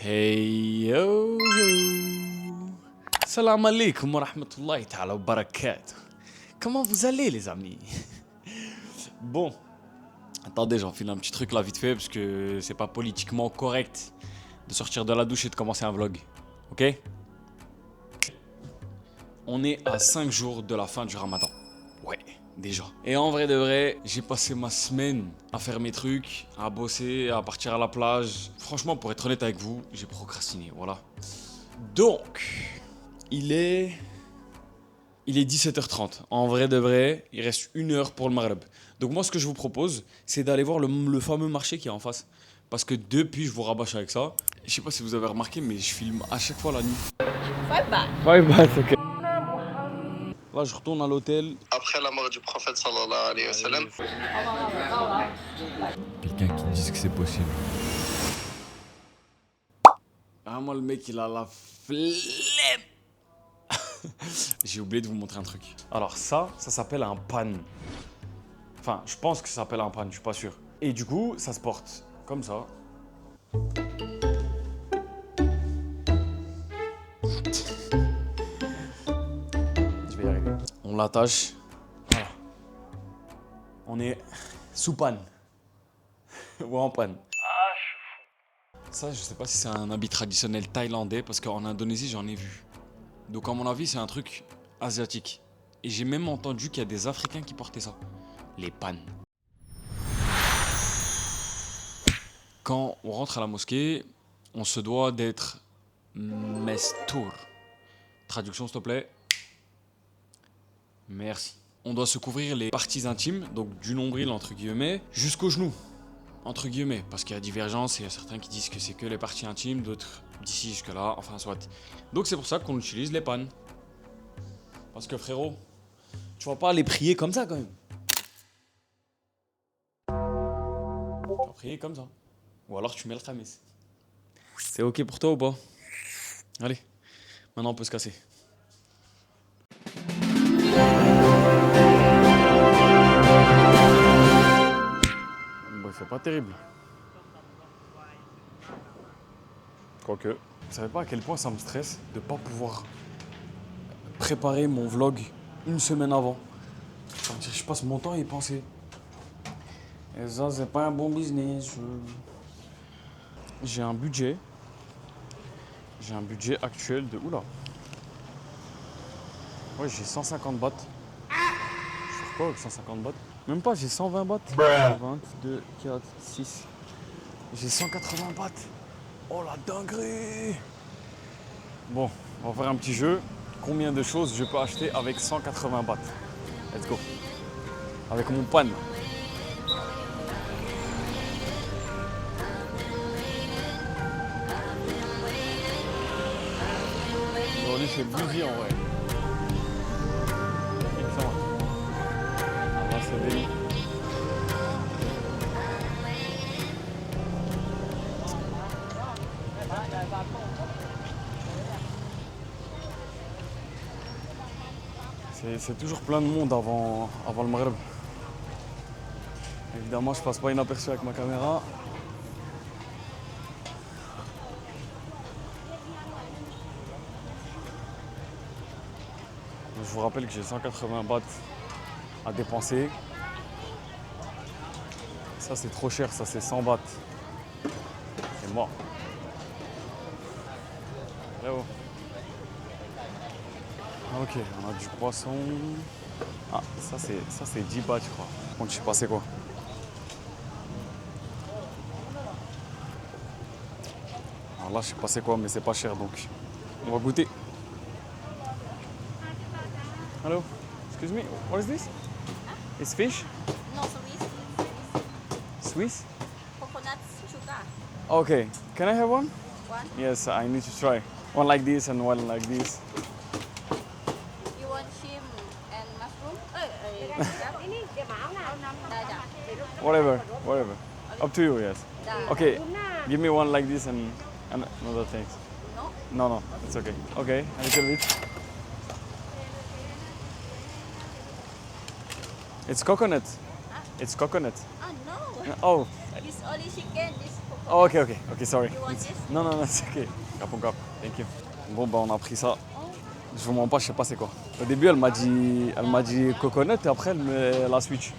Hey yo yo. Salam alaikum wa rahmatullahi ta'ala wa barakatuh. Comment vous allez les amis? Bon, attendez, j'enfile un petit truc là vite fait parce que c'est pas politiquement correct de sortir de la douche et de commencer un vlog. Ok? On est à 5 jours de la fin du ramadan. Ouais, déjà. Et en vrai de vrai, j'ai passé ma semaine à faire mes trucs, à bosser, à partir à la plage. Franchement, pour être honnête avec vous, j'ai procrastiné, voilà. Donc, il est 17h30. En vrai de vrai, il reste 1 heure pour le Maghreb. Donc moi, ce que je vous propose, c'est d'aller voir le fameux marché qui est en face. Parce que depuis, je vous rabâche avec ça. Je sais pas si vous avez remarqué, mais je filme à chaque fois la nuit. 5 baht. 5 bahts, ok. Là, je retourne à l'hôtel. Après la mort du prophète sallallahu alayhi wa sallam. Quelqu'un qui dise que c'est possible. Ah, moi, le mec, il a la flemme. J'ai oublié de vous montrer un truc. Alors ça s'appelle un pan. Enfin, je pense que ça s'appelle un pan, je suis pas sûr. Et du coup, ça se porte comme ça. Je vais y arriver. On l'attache. Voilà. On est sous panne. Ou en panne. Ça, je sais pas si c'est un habit traditionnel thaïlandais parce qu'en Indonésie, j'en ai vu. Donc, à mon avis, c'est un truc asiatique. Et j'ai même entendu qu'il y a des Africains qui portaient ça. Les pannes. Quand on rentre à la mosquée, on se doit d'être mestour. Traduction, s'il te plaît. Merci. On doit se couvrir les parties intimes, donc du nombril entre guillemets, jusqu'aux genoux. Entre guillemets, parce qu'il y a divergence et il y a certains qui disent que c'est que les parties intimes, d'autres d'ici jusque là, enfin soit. Donc c'est pour ça qu'on utilise les pannes. Parce que frérot, tu vas pas aller prier comme ça quand même. Tu vas prier comme ça. Ou alors tu mets le khamis. C'est ok pour toi ou pas? Allez, maintenant on peut se casser. Bon, c'est pas terrible. Quoique. Vous savez pas à quel point ça me stresse de pas pouvoir préparer mon vlog une semaine avant. Ça veut dire que je passe mon temps à y penser. Et ça, c'est pas un bon business. J'ai un budget. J'ai un budget actuel de... Oula. Ouais, j'ai 150 bahts. Je fais quoi avec 150 bahts? Même pas, j'ai 120 bahts. 22, 4, 6. J'ai 180 bahts. Oh la dinguerie! Bon, on va faire un petit jeu. Combien de choses je peux acheter avec 180 bahts? Let's go. Avec mon pan. Aujourd'hui, je suis busy en vrai. Excellent. Là, c'est délit. C'est toujours plein de monde avant le Maghreb. Évidemment, je passe pas inaperçu avec ma caméra. Je vous rappelle que j'ai 180 bahts à dépenser. Ça, c'est trop cher, ça, c'est 100 bahts. C'est mort. Là-haut. Ok, on a du poisson. Ah, ça c'est 10 bahts, je crois. Donc, je sais pas c'est quoi. Alors là, je sais pas c'est quoi, mais c'est pas cher, donc on va goûter. Hello, excuse me, what is this? It's fish? No, Swiss. Swiss? Coconut sugar. Okay, can I have one? One. Yes, I need to try. One like this and one like this. You want shrimp and mushroom? Ini dia mau nggak? Dah. Whatever. Up to you, yes. Dah. Okay, give me one like this and another thing. No? No, it's okay. Okay, a little bit. It's coconut. Huh? It's coconut. Oh no. Oh, This only chicken. This Oh, ok, sorry. You want this? Non, c'est ok. Cap, thank you. Bon, bah, on a pris ça. Je vous mens pas, je sais pas c'est quoi. Au début, elle m'a dit coconut et après, elle a switch.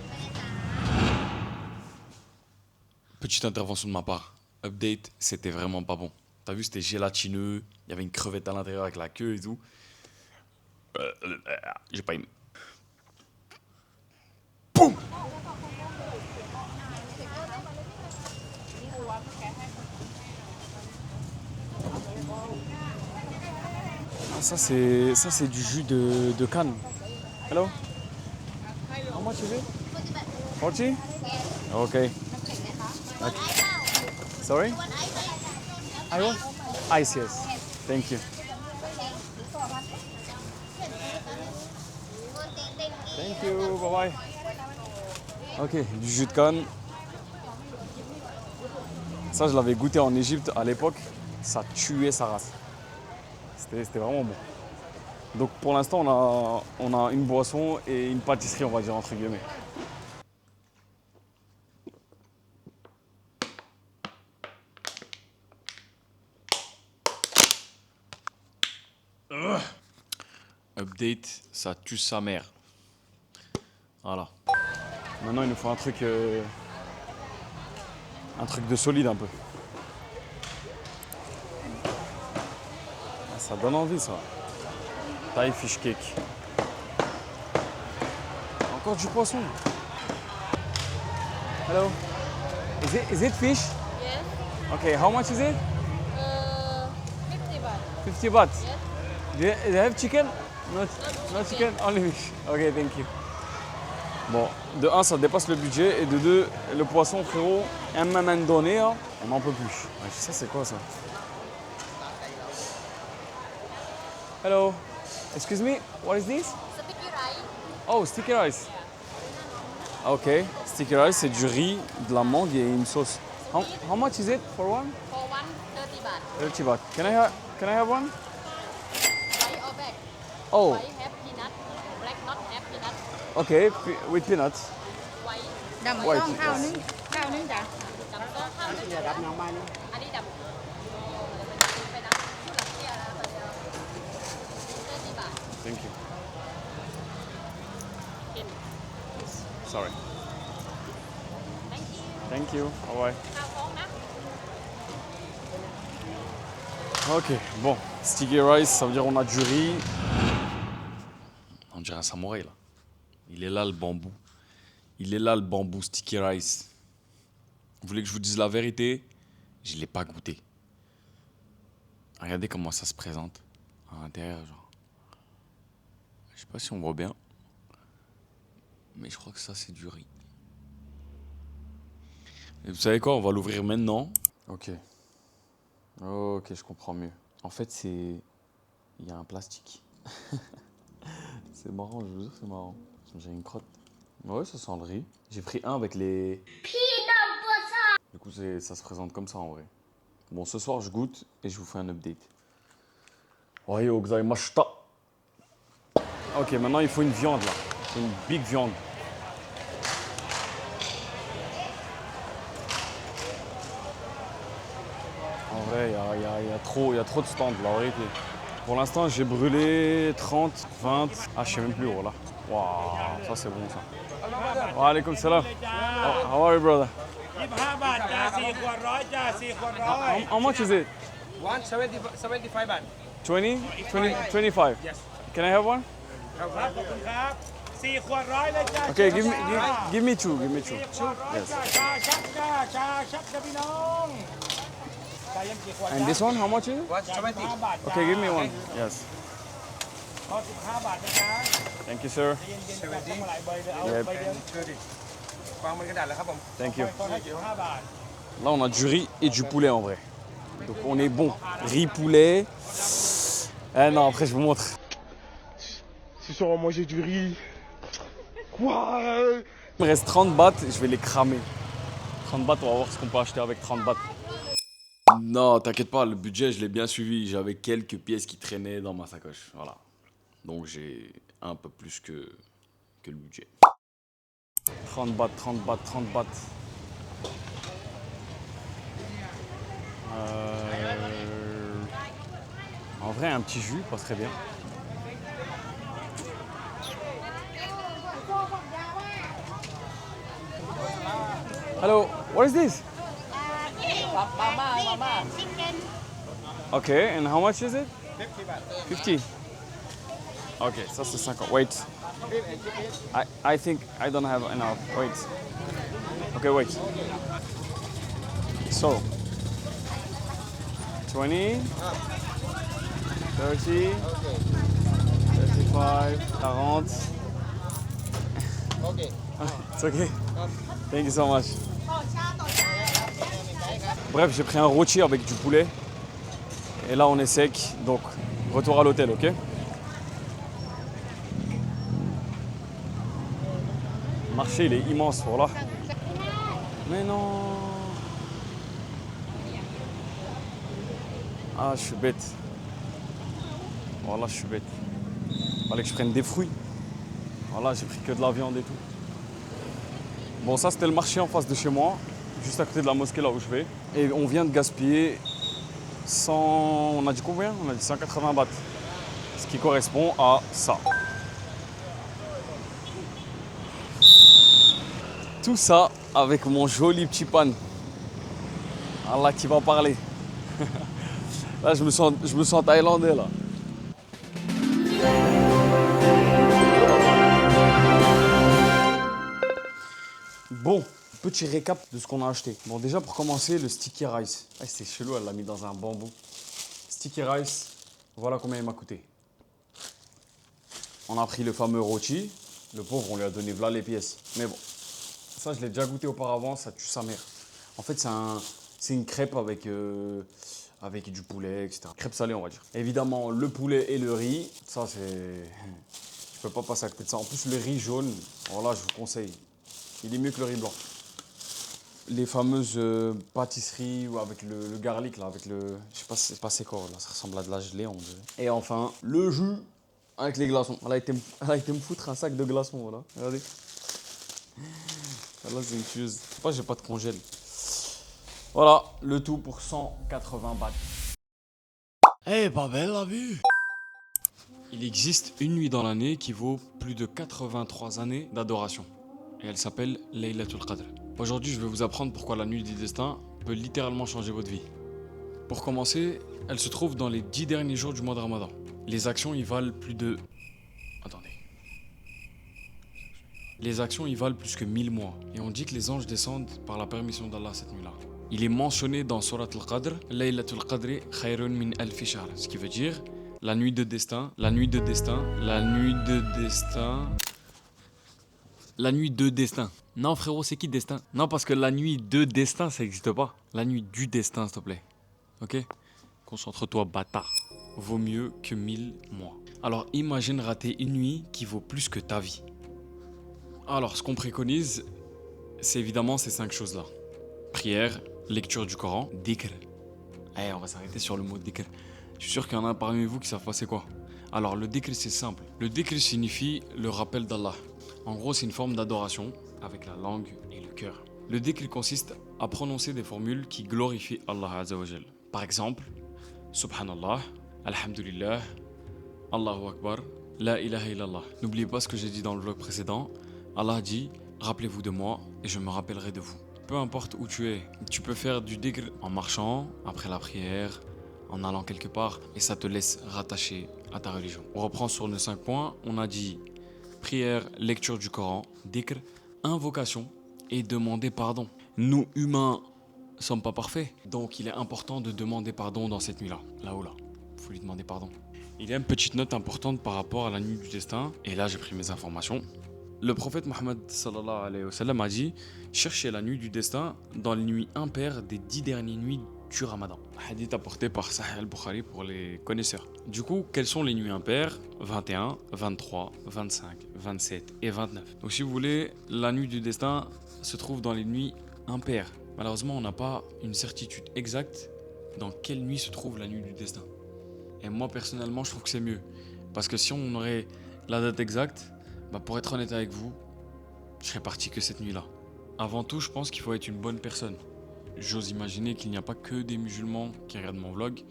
Petite intervention de ma part. Update, c'était vraiment pas bon. T'as vu, c'était gélatineux. Il y avait une crevette à l'intérieur avec la queue et tout. J'ai pas aimé. Boum! Ça c'est du jus de canne. Hello? How much is it? 40? Okay. Sorry? I want ice, yes. Thank you. Thank you, bye bye. Ok, du jus de canne. Ça, je l'avais goûté en Égypte à l'époque. Ça tuait sa race. C'était vraiment bon. Donc pour l'instant, on a une boisson et une pâtisserie, on va dire, entre guillemets. Update, ça tue sa mère. Voilà. Maintenant, il nous faut un truc de solide un peu. Ah, ça donne envie, ça. Thai fish cake. Encore du poisson. Hello. Is it fish? Yes. Okay, how much is it? 50 baht. 50 baht. Yes. Do they have chicken? Not chicken, only fish. Okay, thank you. Bon, de 1, ça dépasse le budget, et de 2, le poisson, frérot, un moment donné, hein, on n'en peut plus. Ouais, ça, c'est quoi, ça? Hello. Excuse me, what is this? Sticky rice. Oh, sticky rice. Ok, sticky rice, c'est du riz, de la mangue et une sauce. How much is it for one? For one, 30 baht. 30 baht. Can I have one? White or black? Oh, White have peanut. Black not have peanut. okay, with peanuts. White. ดำ White, ต้องข้าวนึงข้าวนึงจ้ะ ดำส้มข้าวนึ่งดำน้ำมันอันนี้ดำไปนะผู้หลักเที่ยวแล้วไปแล้ว30 baht. Thank you. กิน Sorry. Thank you. Thank you. Bye bye. ข้าวฟ้องนะ Ok, bon, sticky rice, ça veut dire on a du riz. On dirait un samouraï là. Il est là le bambou. Il est là le bambou sticky rice. Vous voulez que je vous dise la vérité? Je ne l'ai pas goûté. Regardez comment ça se présente à l'intérieur, genre. Je sais pas si on voit bien. Mais je crois que ça c'est du riz. Et vous savez quoi? On va l'ouvrir maintenant. Ok. Ok, je comprends mieux. En fait, c'est... Il y a un plastique. C'est marrant, je vous jure, c'est marrant. J'ai une crotte. Ouais, ça sent le riz. J'ai pris un avec les... Du coup, ça se présente comme ça, en vrai. Bon, ce soir, je goûte et je vous fais un update. Ouais, machta. Ok, maintenant, il faut une viande, là. Une big viande. En vrai, il y a trop de stands, la vérité. Pour l'instant, j'ai brûlé 30, 20. Ah, je sais même plus, voilà. Waouh, ça c'est bon, ça. Wa alaikum salam. How are you, brother? 25 บาทจ้า4ขวดร้อยจ้า4ขวดร้อย How much is it? 175 บาท 20? 25? Yes. Can I have one? ครับขอบคุณครับ4ขวดร้อยเลยจ้า Okay, give me two. 4ขวดร้อย Yes. จ้าชาชักจ้าชาชักจ้าพี่น้องชายังกี่ขวด And this one, how much is it? 15 บาทจ้า Okay, give me one. Yes. ขอ15 บาทนะจ๊ะ Thank you, sir. เย็นๆแบบต้องมาหลายใบเลยเอา Yep. ใบเดียว วางบนกระดาษแล้วครับผม Thank you. ขอให้15 บาท Là, on a du riz et du poulet en vrai. Donc, on est bon. Riz, poulet. Eh non, après, je vous montre. Ce soir, on va manger du riz. Quoi? Il me reste 30 bahts et je vais les cramer. 30 bahts, on va voir ce qu'on peut acheter avec 30 bahts. Non, t'inquiète pas, le budget, je l'ai bien suivi. J'avais quelques pièces qui traînaient dans ma sacoche. Voilà. Donc, j'ai un peu plus que le budget. 30 bahts. En vrai, un petit jus passe très bien. Hello, what is this? Chicken. Okay, and how much is it? 50. Okay, ça c'est 50. Wait. I think I don't have enough. Wait. Okay, wait. So, 20, 30, 35, 40. Okay. It's okay. Thank you so much. Bref, j'ai pris un rôti avec du poulet. Et là, on est sec. Donc, retour à l'hôtel, ok? Le marché, il est immense, voilà. Mais non. Ah, je suis bête. Voilà, je suis bête. Fallait que je prenne des fruits. Voilà, j'ai pris que de la viande et tout. Bon, ça, c'était le marché en face de chez moi, juste à côté de la mosquée, là où je vais. Et on vient de gaspiller 100... On a dit combien? On a dit 180 bahts. Ce qui correspond à ça. Tout ça avec mon joli petit pan. Allah qui va parler. Là, je me sens thaïlandais, là. Bon, petit récap de ce qu'on a acheté. Bon, déjà, pour commencer, le sticky rice. Ah, c'est chelou, elle l'a mis dans un bambou. Sticky rice, voilà combien il m'a coûté. On a pris le fameux rôti. Le pauvre, on lui a donné voilà les pièces. Mais bon, ça, je l'ai déjà goûté auparavant, ça tue sa mère. En fait, c'est une crêpe avec du poulet, etc. Crêpe salée, on va dire. Évidemment, le poulet et le riz, ça, c'est... Je peux pas passer à côté de ça. En plus, le riz jaune, alors là, je vous conseille. Il est mieux que le riz blanc. Les fameuses pâtisseries ou avec le garlic, là, avec le... Je sais pas c'est quoi, là, ça ressemble à de la gelée, on dirait. Et enfin, le jus avec les glaçons. Elle a été me foutre un sac de glaçons, voilà. Regardez. Là, c'est une tueuse. Je sais pas, j'ai pas de congèle. Voilà, le tout pour 180 bahts. Eh, pas belle la vue! Il existe une nuit dans l'année qui vaut plus de 83 années d'adoration. Et elle s'appelle Laylatul Qadr. Aujourd'hui, je vais vous apprendre pourquoi la nuit du destin peut littéralement changer votre vie. Pour commencer, elle se trouve dans les 10 derniers jours du mois de Ramadan. Les actions y valent plus de... Attendez. Les actions y valent plus que 1000 mois. Et on dit que les anges descendent par la permission d'Allah cette nuit-là. Il est mentionné dans Surat al-Qadr, Laylatul Qadri khayrun min alfi shahr. Ce qui veut dire la nuit de destin, la nuit de destin, la nuit de destin... La nuit de destin. Non frérot, c'est qui destin? Non, parce que la nuit de destin, ça n'existe pas. La nuit du destin, s'il te plaît. Ok? Concentre-toi, bâtard. Vaut mieux que 1000 mois. Alors imagine rater une nuit qui vaut plus que ta vie. Alors ce qu'on préconise, c'est évidemment ces 5 choses-là. Prière, lecture du Coran, dhikr. On va s'arrêter sur le mot dhikr. Je suis sûr qu'il y en a parmi vous qui savent pas c'est quoi. Alors le dhikr, c'est simple. Le dhikr signifie le rappel d'Allah. En gros, c'est une forme d'adoration avec la langue et le cœur. Le dhikr consiste à prononcer des formules qui glorifient Allah Azza wa Jal. Par exemple, Subhanallah, Alhamdulillah, Allahu Akbar, La ilaha illallah. N'oubliez pas ce que j'ai dit dans le vlog précédent. Allah dit, rappelez-vous de moi et je me rappellerai de vous. Peu importe où tu es, tu peux faire du dhikr en marchant, après la prière, en allant quelque part et ça te laisse rattacher à ta religion. On reprend sur nos 5 points. On a dit prière, lecture du Coran, dhikr, invocation et demander pardon. Nous, humains, ne sommes pas parfaits. Donc, il est important de demander pardon dans cette nuit-là. Là-haut, là. Il faut lui demander pardon. Il y a une petite note importante par rapport à la nuit du destin. Et là, j'ai pris mes informations. Le prophète Mohammed sallallahu alayhi wa sallam a dit « Cherchez la nuit du destin dans les nuits impaires des 10 dernières nuits du Ramadan. » Hadith apporté par Sahih al-Bukhari pour les connaisseurs. Du coup, quelles sont les nuits impaires? 21, 23, 25, 27 et 29. Donc si vous voulez, la nuit du destin se trouve dans les nuits impaires. Malheureusement, on n'a pas une certitude exacte dans quelle nuit se trouve la nuit du destin. Et moi, personnellement, je trouve que c'est mieux. Parce que si on aurait la date exacte, pour être honnête avec vous, je serais parti que cette nuit-là. Avant tout, je pense qu'il faut être une bonne personne. j'ose imaginer qu'il n'y a pas que des musulmans qui regardent mon vlog.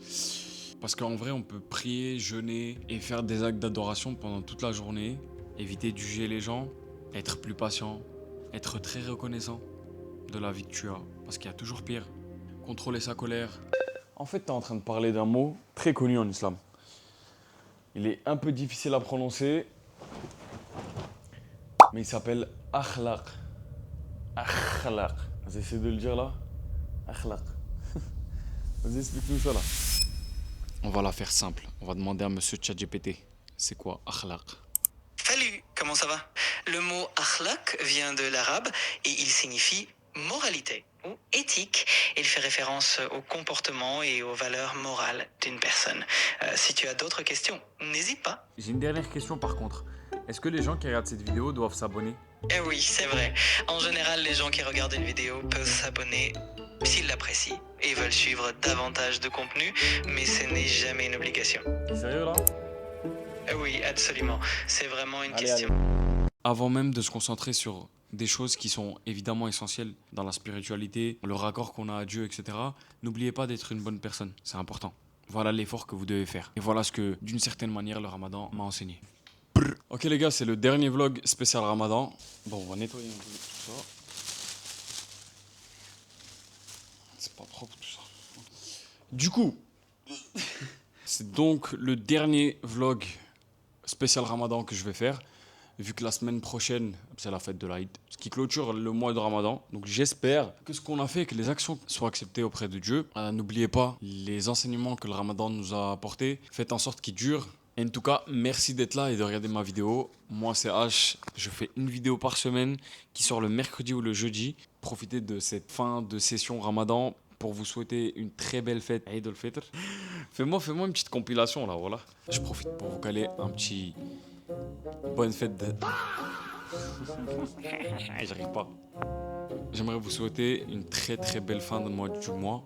Parce qu'en vrai, on peut prier, jeûner et faire des actes d'adoration pendant toute la journée. Éviter de juger les gens, être plus patient, être très reconnaissant de la vie que tu as. Parce qu'il y a toujours pire. Contrôler sa colère. En fait, tu es en train de parler d'un mot très connu en islam. Il est un peu difficile à prononcer, mais il s'appelle akhlaq. Akhlaq. Vous essayez de le dire là? Akhlaq. Vas-y, explique-nous ça là. On va la faire simple. On va demander à monsieur ChatGPT. C'est quoi akhlaq? Salut, comment ça va? Le mot akhlaq vient de l'arabe et il signifie moralité ou éthique. Il fait référence au comportement et aux valeurs morales d'une personne. Si tu as d'autres questions, n'hésite pas. J'ai une dernière question par contre. Est-ce que les gens qui regardent cette vidéo doivent s'abonner? Eh oui, c'est vrai. En général, les gens qui regardent une vidéo peuvent s'abonner s'ils l'apprécient et veulent suivre davantage de contenu, mais ce n'est jamais une obligation. T'es sérieux là? Oui, absolument. C'est vraiment une Allez, question. Avant même de se concentrer sur des choses qui sont évidemment essentielles dans la spiritualité, le raccord qu'on a à Dieu, etc., n'oubliez pas d'être une bonne personne. C'est important. Voilà l'effort que vous devez faire. Et voilà ce que, d'une certaine manière, le Ramadan m'a enseigné. Brr. Ok les gars, c'est le dernier vlog spécial Ramadan. Bon, on va nettoyer un peu tout ça. C'est pas propre tout ça. Du coup, c'est donc le dernier vlog spécial Ramadan que je vais faire. Vu que la semaine prochaine, c'est la fête de l'Aïd, ce qui clôture le mois de Ramadan. Donc j'espère que ce qu'on a fait, que les actions soient acceptées auprès de Dieu. N'oubliez pas les enseignements que le Ramadan nous a apportés. Faites en sorte qu'ils durent. En tout cas, merci d'être là et de regarder ma vidéo. Moi, c'est H. Je fais une vidéo par semaine qui sort le mercredi ou le jeudi. Profitez de cette fin de session Ramadan pour vous souhaiter une très belle fête Eid al-Fitr. Fais-moi une petite compilation là, voilà. Je profite pour vous caler un petit... Bonne fête de... J'arrive pas. J'aimerais vous souhaiter une très très belle fin de mois du mois.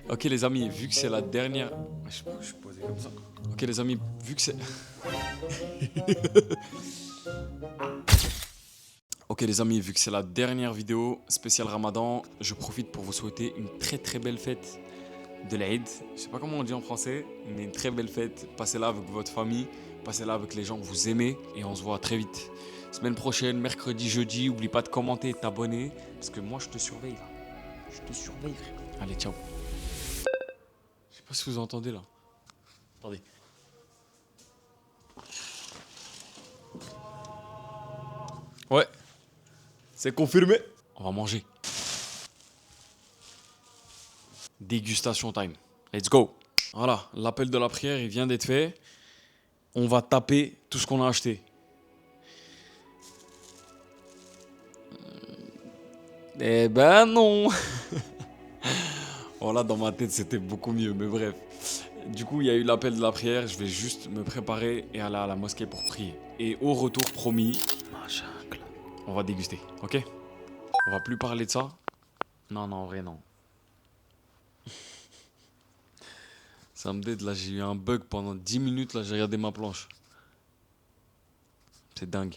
Ok les amis, vu que c'est la dernière... Je suis posé comme ça. Ok les amis, vu que c'est... Ok les amis, vu que c'est la dernière vidéo spéciale Ramadan, je profite pour vous souhaiter une très très belle fête de l'Aïd. Je sais pas comment on dit en français, mais une très belle fête. Passez-la avec votre famille, passez-la avec les gens que vous aimez et on se voit très vite. Semaine prochaine, mercredi, jeudi, oublie pas de commenter et t'abonner parce que moi je te surveille là. Je te surveille frère. Allez, ciao. Je sais pas si vous entendez là. Attendez. Ouais. C'est confirmé. On va manger. Dégustation time. Let's go. Voilà, l'appel de la prière, il vient d'être fait. On va taper tout ce qu'on a acheté. Eh ben non. Voilà, dans ma tête, c'était beaucoup mieux, mais bref. Du coup, il y a eu l'appel de la prière. Je vais juste me préparer et aller à la mosquée pour prier. Et au retour, promis, on va déguster, ok? On va plus parler de ça. Non, en vrai, non. Ça me déde, là, j'ai eu un bug pendant 10 minutes, là, j'ai regardé ma planche. C'est dingue.